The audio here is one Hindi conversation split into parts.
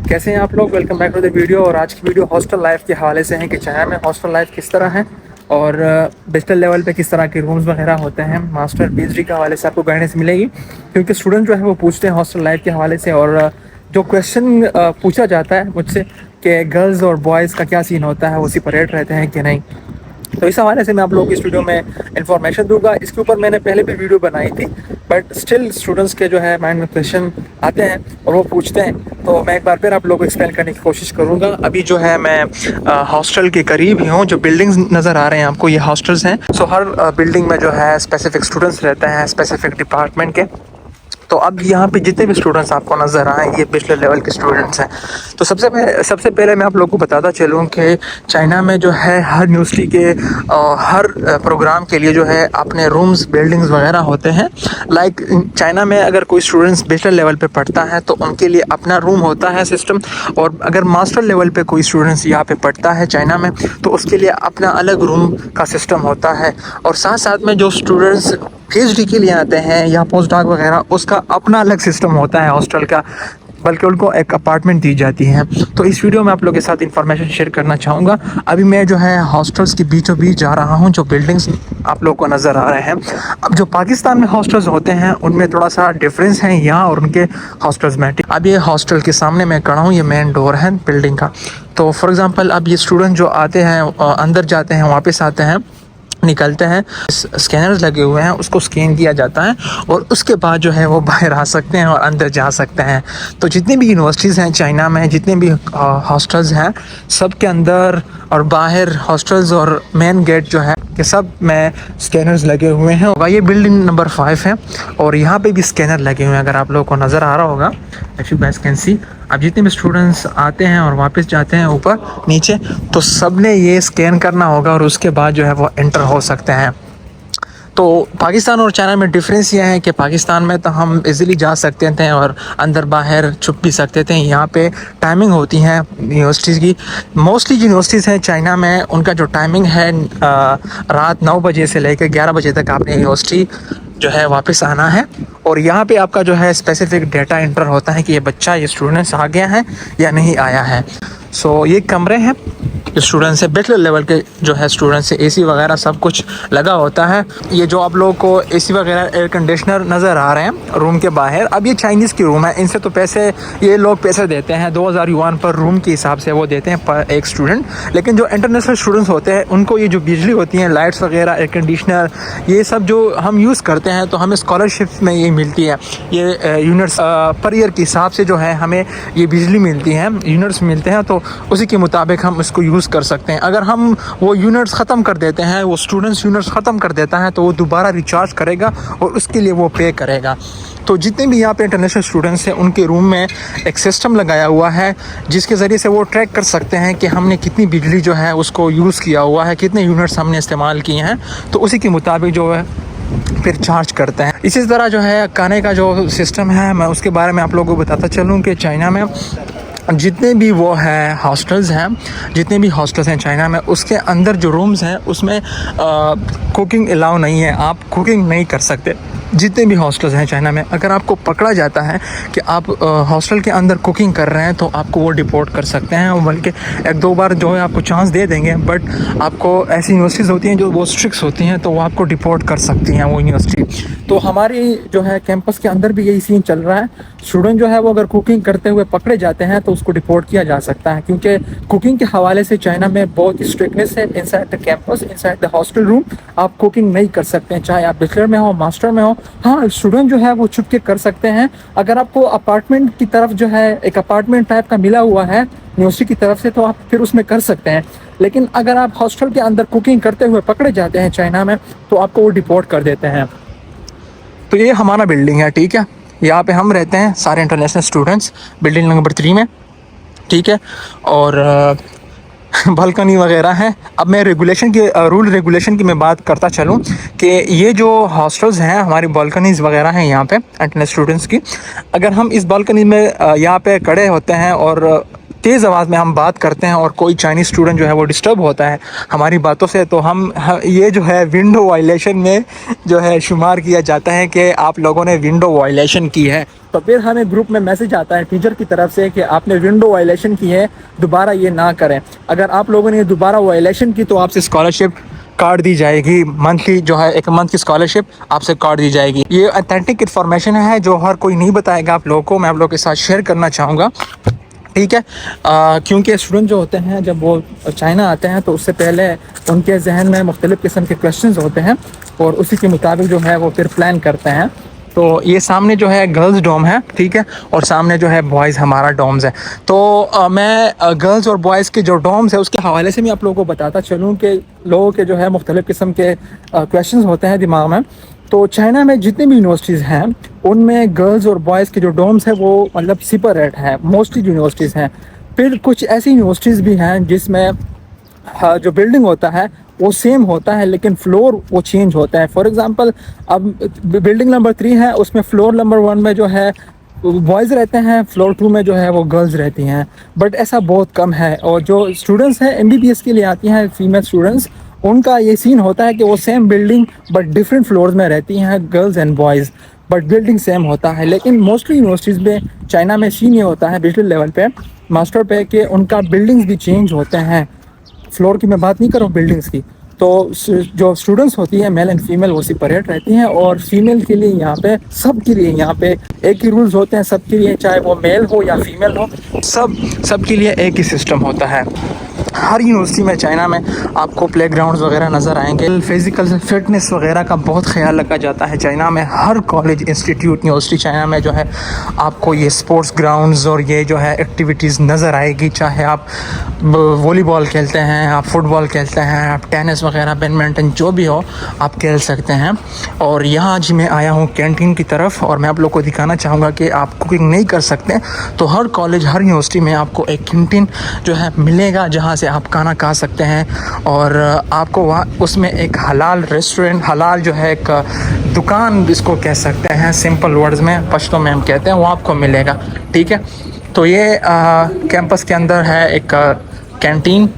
कैसे हैं आप लोग। Welcome back to the video. और आज की वीडियो हॉस्टल लाइफ के हवाले से है कि चाइना में हॉस्टल लाइफ किस तरह है और डिजिटल लेवल पे किस तरह के रूम्स वगैरह होते हैं। मास्टर पीएचडी के हवाले से आपको गाइडेंस मिलेगी, क्योंकि स्टूडेंट जो है वो पूछते हैं हॉस्टल लाइफ के हवाले से। और जो क्वेश्चन पूछा जाता है मुझसे कि गर्ल्स और बॉयज़ का क्या सीन होता है, वो सेपरेट रहते हैं कि नहीं, तो इस हवाले से मैं आप लोगों को इस वीडियो में इन्फॉर्मेशन दूंगा। इसके ऊपर मैंने पहले भी वीडियो बनाई थी, बट स्टिल स्टूडेंट्स के जो है माइंड में क्वेश्चन आते हैं और वो पूछते हैं, तो मैं एक बार फिर आप लोगों को एक्सप्लेन करने की कोशिश करूंगा। अभी जो है मैं हॉस्टल के करीब ही हूँ। जो बिल्डिंग्स नज़र आ रहे हैं आपको, ये हॉस्टल्स हैं। सो हर बिल्डिंग में जो है स्पेसिफिक स्टूडेंट्स रहते हैं, स्पेसिफिक डिपार्टमेंट के। तो अब यहाँ पे जितने भी स्टूडेंट्स आपको नज़र आए, ये पिछले लेवल के स्टूडेंट्स हैं। तो सबसे पहले मैं आप लोगों को बताता चलूँ कि चाइना में जो है हर यूनिवर्सिटी के हर प्रोग्राम के लिए जो है अपने रूम्स, बिल्डिंग्स वगैरह होते हैं। लाइक चाइना में अगर कोई स्टूडेंट्स बैचलर लेवल पे पढ़ता है तो उनके लिए अपना रूम होता है सिस्टम, और अगर मास्टर लेवल पे कोई स्टूडेंट्स यहाँ पे पढ़ता है चाइना में तो उसके लिए अपना अलग रूम का सिस्टम होता है। और साथ साथ में जो स्टूडेंट्स पीएचडी के लिए आते हैं या पोस्ट डॉक वगैरह, उसका अपना अलग सिस्टम होता है हॉस्टल का, बल्कि उनको एक अपार्टमेंट दी जाती है। तो इस वीडियो में आप लोगों के साथ इन्फॉर्मेशन शेयर करना चाहूँगा। अभी मैं जो है हॉस्टल्स के बीचों बीच जा रहा हूँ, जो बिल्डिंग्स आप लोगों को नज़र आ रहे हैं। अब जो पाकिस्तान में हॉस्टल्स होते हैं उनमें थोड़ा सा डिफरेंस है यहाँ और उनके हॉस्टल्स में। अब ये हॉस्टल के सामने मैं खड़ा हूँ, ये मेन डोर है बिल्डिंग का। तो फॉर एग्ज़ाम्पल अब ये स्टूडेंट जो आते हैं अंदर जाते हैं, वापस आते हैं, निकलते हैं, स्कैनर्स लगे हुए हैं, उसको स्कैन किया जाता है और उसके बाद जो है वो बाहर आ सकते हैं और अंदर जा सकते हैं। तो जितनी भी यूनिवर्सिटीज़ हैं चाइना में, जितने भी हॉस्टल्स हैं, सब के अंदर और बाहर हॉस्टल्स और मेन गेट जो है कि सब में स्कैनर्स लगे हुए हैं। और ये बिल्डिंग नंबर 5 है और यहाँ पे भी स्कैनर लगे हुए हैं, अगर आप लोगों को नज़र आ रहा होगा। एक्चुअली गाइस कैन सी, अब जितने भी स्टूडेंट्स आते हैं और वापस जाते हैं ऊपर नीचे, तो सब ने ये स्कैन करना होगा और उसके बाद जो है वो एंटर हो सकते हैं। तो पाकिस्तान और चाइना में डिफरेंस ये है कि पाकिस्तान में तो हम इजीली जा सकते थे और अंदर बाहर छुप भी सकते थे। यहाँ पे टाइमिंग होती है यूनिवर्सिटीज़ की। मोस्टली यूनिवर्सिटीज़ हैं चाइना में, उनका जो टाइमिंग है रात 9 बजे से लेकर 11 बजे तक आपने यूनिवर्सिटी जो है वापस आना है। और यहाँ पे आपका जो है स्पेसिफिक डेटा एंटर होता है कि ये बच्चा, ये स्टूडेंट्स आ गया है या नहीं आया है। सो ये कमरे हैं जो स्टूडेंट्स है, बैचलर लेवल के जो है स्टूडेंट्स है, एसी वगैरह सब कुछ लगा होता है। ये जो आप लोगों को एसी वगैरह, एयर कंडीशनर नज़र आ रहे हैं रूम के बाहर, अब ये चाइनीज़ की रूम है। इनसे तो पैसे, ये लोग पैसे देते हैं 2000 युआन पर रूम के हिसाब से वो देते हैं पर एक स्टूडेंट। लेकिन जो इंटरनेशनल स्टूडेंट्स होते हैं उनको ये जो बिजली होती है, लाइट्स वगैरह, एयर कंडीशनर, ये सब जो हम यूज़ करते हैं तो हमें स्कॉलरशिप में ये मिलती है। ये यूनिट्स पर ईयर के हिसाब से जो है हमें ये बिजली मिलती है, यूनिट्स मिलते हैं, तो उसी के मुताबिक हम इसको यूज़ कर सकते हैं। अगर हम वो यूनिट्स ख़त्म कर देते हैं, वो स्टूडेंट्स यूनिट्स ख़त्म कर देता है, तो वो दोबारा रिचार्ज करेगा और उसके लिए वो पे करेगा। तो जितने भी यहाँ पे इंटरनेशनल स्टूडेंट्स हैं उनके रूम में एक सिस्टम लगाया हुआ है जिसके ज़रिए से वो ट्रैक कर सकते हैं कि हमने कितनी बिजली जो है उसको यूज़ किया हुआ है, कितने यूनिट्स हमने इस्तेमाल किए हैं, तो उसी के मुताबिक जो है फिर चार्ज करते हैं। इसी तरह जो है खाने का जो सिस्टम है, मैं उसके बारे में आप लोगों को बताता चलूँ कि चाइना में जितने भी वो है हॉस्टल्स हैं, जितने भी हॉस्टल्स हैं चाइना में, उसके अंदर जो रूम्स हैं उसमें कुकिंग अलाउ नहीं है, आप कुकिंग नहीं कर सकते। जितने भी हॉस्टल्स हैं चाइना में, अगर आपको पकड़ा जाता है कि आप हॉस्टल के अंदर कुकिंग कर रहे हैं तो आपको वो डिपोर्ट कर सकते हैं। बल्कि 1-2 बार जो है आपको चांस दे देंगे, बट आपको ऐसी यूनिवर्सिटीज़ होती हैं जो वो स्ट्रिक्ट होती हैं, तो वो आपको डिपोर्ट कर सकती हैं वो यूनिवर्सिटी। तो हमारी जो है कैंपस के अंदर भी यही सीन चल रहा है। स्टूडेंट जो है वो अगर कुकिंग करते हुए पकड़े जाते हैं तो उसको डिपोर्ट किया जा सकता है, क्योंकि कुकिंग के हवाले से चाइना में बहुत ही स्ट्रिक्टनेस है। Inside the campus, inside the hostel room आप कुकिंग नहीं कर सकते हैं, चाहे आप बैचलर में हो, मास्टर में हो। हाँ, स्टूडेंट जो है वो छुप के कर सकते हैं। अगर आपको अपार्टमेंट की तरफ जो है एक अपार्टमेंट टाइप का मिला हुआ है यूनिवर्सिटी की तरफ से, तो आप फिर उसमें कर सकते हैं। लेकिन अगर आप हॉस्टल के अंदर कुकिंग करते हुए पकड़े जाते हैं चाइना में, तो आपको वो डिपोर्ट कर देते हैं। तो ये हमारा बिल्डिंग है, ठीक है। यहाँ पे हम रहते हैं सारे इंटरनेशनल स्टूडेंट्स, बिल्डिंग नंबर 3 में, ठीक है। और बालकनी वगैरह है। अब मैं रेगुलेशन की, रूल रेगुलेशन की मैं बात करता चलूँ कि ये जो हॉस्टल्स हैं, हमारी बालकनीज़ वगैरह हैं यहाँ पे इंटरनेशनल स्टूडेंट्स की। अगर हम इस बालकनी में यहाँ पे खड़े होते हैं और तेज़ आवाज़ में हम बात करते हैं और कोई चाइनीज़ स्टूडेंट जो है वो डिस्टर्ब होता है हमारी बातों से, तो ये जो है विंडो वायलेशन में जो है शुमार किया जाता है कि आप लोगों ने विंडो वायलेशन की है। तो फिर हमें ग्रुप में मैसेज आता है टीचर की तरफ से कि आपने विंडो वायलेशन की है, दोबारा ये ना करें। अगर आप लोगों ने दोबारा वायलेशन की तो आपसे स्कॉलरशिप काट दी जाएगी, मंथली जो है 1 मंथ की स्कॉलरशिप आपसे काट दी जाएगी। ये अथेंटिक इन्फॉर्मेशन है जो हर कोई नहीं बताएगा आप लोगों को, मैं आप लोगों के साथ शेयर करना चाहूँगा, ठीक है। क्योंकि स्टूडेंट जो होते हैं जब वो चाइना आते हैं तो उससे पहले उनके जहन में मुख्तलिफ़ किस्म के क्वेश्चंस होते हैं और उसी के मुताबिक जो है वो फिर प्लान करते हैं। तो ये सामने जो है गर्ल्स डोम है, ठीक है, और सामने जो है बॉयज़ हमारा डोम्स है। तो मैं गर्ल्स और बॉयज़ के जो डोम्स है उसके हवाले से भी आप लोगों को बताता चलूँ कि लोगों के जो है मुख्तलिफ़ किस्म के क्वेश्चंस होते हैं दिमाग में। तो चाइना में जितनी भी यूनिवर्सिटीज़ हैं उनमें गर्ल्स और बॉयज़ के जो डोम्स हैं वो मतलब सेपरेट हैं, मोस्टली यूनिवर्सिटीज़ हैं। फिर कुछ ऐसी यूनिवर्सिटीज़ भी हैं जिसमें हाँ, जो बिल्डिंग होता है वो सेम होता है लेकिन फ्लोर वो चेंज होता है। फॉर एग्ज़ाम्पल अब बिल्डिंग नंबर 3 है, उसमें फ्लोर नंबर 1 में जो है बॉयज़ रहते हैं, फ्लोर 2 में जो है वो गर्ल्स रहती हैं, बट ऐसा बहुत कम है। और जो स्टूडेंट्स हैं एमबीबीएस के लिए आती हैं फीमेल स्टूडेंट्स, उनका ये सीन होता है कि वो same building but different floors में रहती हैं girls and boys, but building same होता है। लेकिन मोस्टली यूनिवर्सिटीज़ में चाइना में सीन ये होता है बैचलर लेवल पे, मास्टर पे, कि उनका बिल्डिंग्स भी चेंज होते हैं। फ्लोर की मैं बात नहीं कर रहा हूँ, बिल्डिंग्स की। तो जो स्टूडेंट्स होती हैं मेल एंड फीमेल वो सेपरेट रहती हैं और फीमेल के लिए यहाँ पे, सब के लिए यहाँ पे एक ही रूल्स होते हैं सब के लिए, चाहे वो मेल हो या फीमेल हो, सब के लिए एक ही सिस्टम होता है। हर यूनिवर्सिटी में चाइना में आपको प्लेग्राउंड्स वगैरह नज़र आएंगे, फिज़िकल फिटनेस वगैरह का बहुत ख्याल रखा जाता है चाइना में। हर कॉलेज, इंस्टीट्यूट, यूनिवर्सिटी चाइना में जो है आपको ये स्पोर्ट्स ग्राउंड्स और ये जो है एक्टिविटीज़ नज़र आएगी। चाहे आप वॉलीबॉल खेलते हैं, आप फुटबॉल खेलते हैं, आप टेनिस वगैरह, बैडमिंटन, जो भी हो आप खेल सकते हैं। और यहाँ आज मैं आया हूँ कैंटीन की तरफ और मैं आप लोग को दिखाना चाहूँगा कि आप कुकिंग नहीं कर सकते तो हर कॉलेज, हर यूनिवर्सिटी में आपको एक कैंटीन जो है मिलेगा जहाँ से आप खाना खा सकते हैं। और आपको वहाँ उसमें एक हलाल रेस्टोरेंट, हलाल जो है एक दुकान जिसको कह सकते हैं, सिंपल वर्ड्स में पश्तो में हम कहते हैं, वो आपको मिलेगा, ठीक है। तो ये कैंपस के अंदर है एक कैंटीन,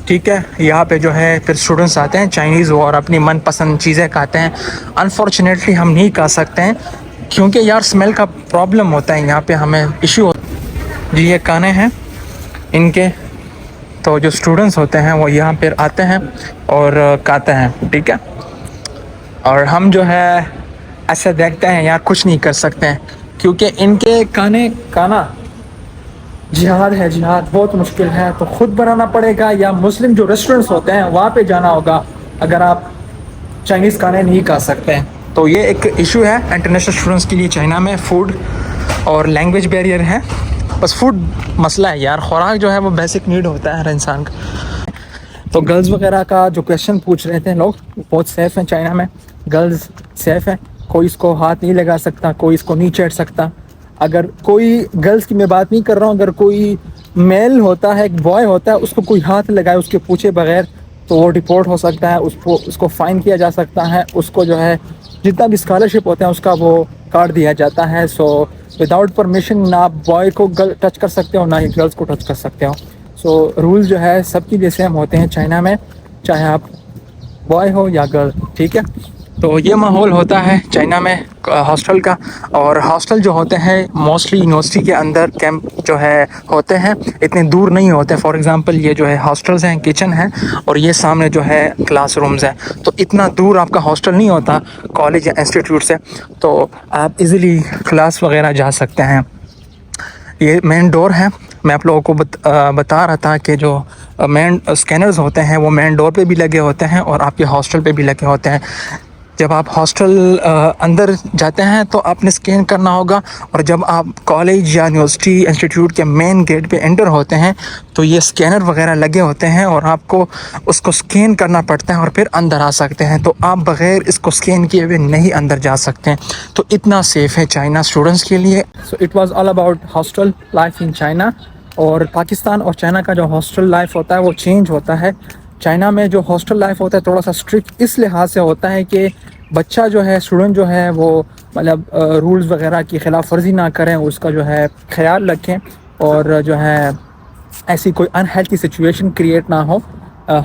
ठीक है। यहाँ पे जो है फिर स्टूडेंट्स आते हैं चाइनीज़ और अपनी मनपसंद चीज़ें खाते हैं। अनफॉर्चुनेटली हम नहीं खा सकते हैं क्योंकि यार स्मेल का प्रॉब्लम होता है, यहाँ पे हमें इशू होता है। जी ये खाने हैं इनके, तो जो स्टूडेंट्स होते हैं वो यहाँ पर आते हैं और खाते हैं, ठीक है। और हम जो है ऐसे देखते हैं यार, कुछ नहीं कर सकते हैं क्योंकि इनके खाना जिहाद है, जिहाद बहुत मुश्किल है। तो ख़ुद बनाना पड़ेगा या मुस्लिम जो रेस्टोरेंट्स होते हैं वहाँ पे जाना होगा अगर आप चाइनीज़ खाने नहीं खा सकते हैं। तो ये एक इशू है इंटरनेशनल स्टूडेंट्स के लिए चाइना में, फूड और लैंग्वेज बैरियर है। बस फूड मसला है यार, खुराक जो है वो बेसिक नीड होता है हर इंसान का। तो गर्ल्स वगैरह का जो क्वेश्चन पूछ रहे थे लोग, बहुत सेफ़ हैं चाइना में, गर्ल्स सेफ़ हैं, कोई इसको हाथ नहीं लगा सकता, कोई इसको नहीं छेड़ सकता। अगर कोई गर्ल्स की मैं बात नहीं कर रहा हूँ, अगर कोई मेल होता है, एक बॉय होता है, उसको कोई हाथ लगाए उसके पूछे बगैर तो वो रिपोर्ट हो सकता है, उसको फ़ाइन किया जा सकता है, उसको जो है जितना भी स्कॉलरशिप होता है उसका वो काट दिया जाता है। सो विदाउट परमिशन ना आप बॉय को टच कर सकते हो ना ही गर्ल्स को टच कर सकते हो। सो रूल्स जो है सबकी लिए सेम होते हैं चाइना में, चाहे आप बॉय हो या गर्ल, ठीक है। तो ये माहौल होता है चाइना में हॉस्टल का। और हॉस्टल जो होते हैं मोस्टली यूनिवर्सिटी के अंदर कैंप जो है होते हैं, इतने दूर नहीं होते। फॉर एग्जांपल ये जो है हॉस्टल्स हैं, किचन है और ये सामने जो है क्लासरूम्स हैं, तो इतना दूर आपका हॉस्टल नहीं होता कॉलेज या इंस्टीट्यूट से, तो आप इजीली क्लास वगैरह जा सकते हैं। ये मेन डोर है, मैं आप लोगों को बता रहा था कि जो मेन स्कैनर्स होते हैं वो मेन डोर पे भी लगे होते हैं और आपके हॉस्टल पे भी लगे होते हैं। जब आप हॉस्टल अंदर जाते हैं तो आपने स्कैन करना होगा, और जब आप कॉलेज या यूनिवर्सिटी इंस्टीट्यूट के मेन गेट पे एंटर होते हैं तो ये स्कैनर वगैरह लगे होते हैं और आपको उसको स्कैन करना पड़ता है और फिर अंदर आ सकते हैं। तो आप बग़ैर इसको स्कैन किए हुए नहीं अंदर जा सकते हैं। तो इतना सेफ़ है चाइना स्टूडेंट्स के लिए। So it was all about hostel life in China. और पाकिस्तान और चाइना का जो हॉस्टल लाइफ होता है वो चेंज होता है। चाइना में जो हॉस्टल लाइफ होता है थोड़ा सा स्ट्रिक्ट इस लिहाज से होता है कि बच्चा जो है, स्टूडेंट जो है वो मतलब रूल्स वगैरह की ख़िलाफ़ वर्जी ना करें, उसका जो है ख्याल रखें। और जो है ऐसी कोई अनहेल्थी सिचुएशन क्रिएट ना हो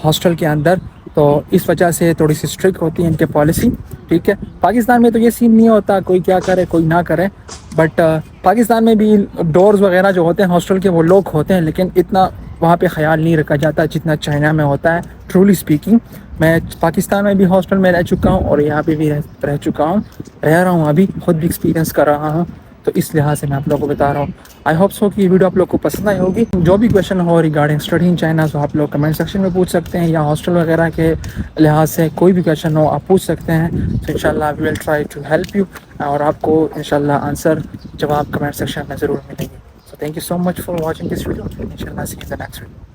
हॉस्टल के अंदर। तो इस वजह से थोड़ी सी स्ट्रिक्ट होती है इनके पॉलिसी। ठीक है, पाकिस्तान में तो ये सीन नहीं होता, कोई क्या करे कोई ना करे, बट पाकिस्तान में भी डोर्स वगैरह जो होते हैं हॉस्टल के वो लॉक होते हैं, लेकिन इतना वहाँ पे ख्याल नहीं रखा जाता जितना चाइना में होता है। ट्रूली स्पीकिंग, मैं पाकिस्तान में भी हॉस्टल में रह चुका हूँ और यहाँ पे भी रह चुका हूँ, रह रहा हूँ, अभी खुद भी एक्सपीरियंस कर रहा हूँ। तो इस लिहाज से मैं आप लोगों को बता रहा हूँ। आई होप सो कि ये वीडियो आप लोग को पसंद आई होगी। जो भी क्वेश्चन हो रिगार्डिंग स्टडी इन चाइना तो आप लोग कमेंट सेक्शन में पूछ सकते हैं, या हॉस्टल वगैरह के लिहाज से कोई भी क्वेश्चन हो आप पूछ सकते हैं। तो इंशाल्लाह we will try to help you, और आपको इंशाल्लाह आंसर जवाब कमेंट सेक्शन में ज़रूर मिलेंगे। So thank you so much for watching this video. इंशाल्लाह see you in the next video.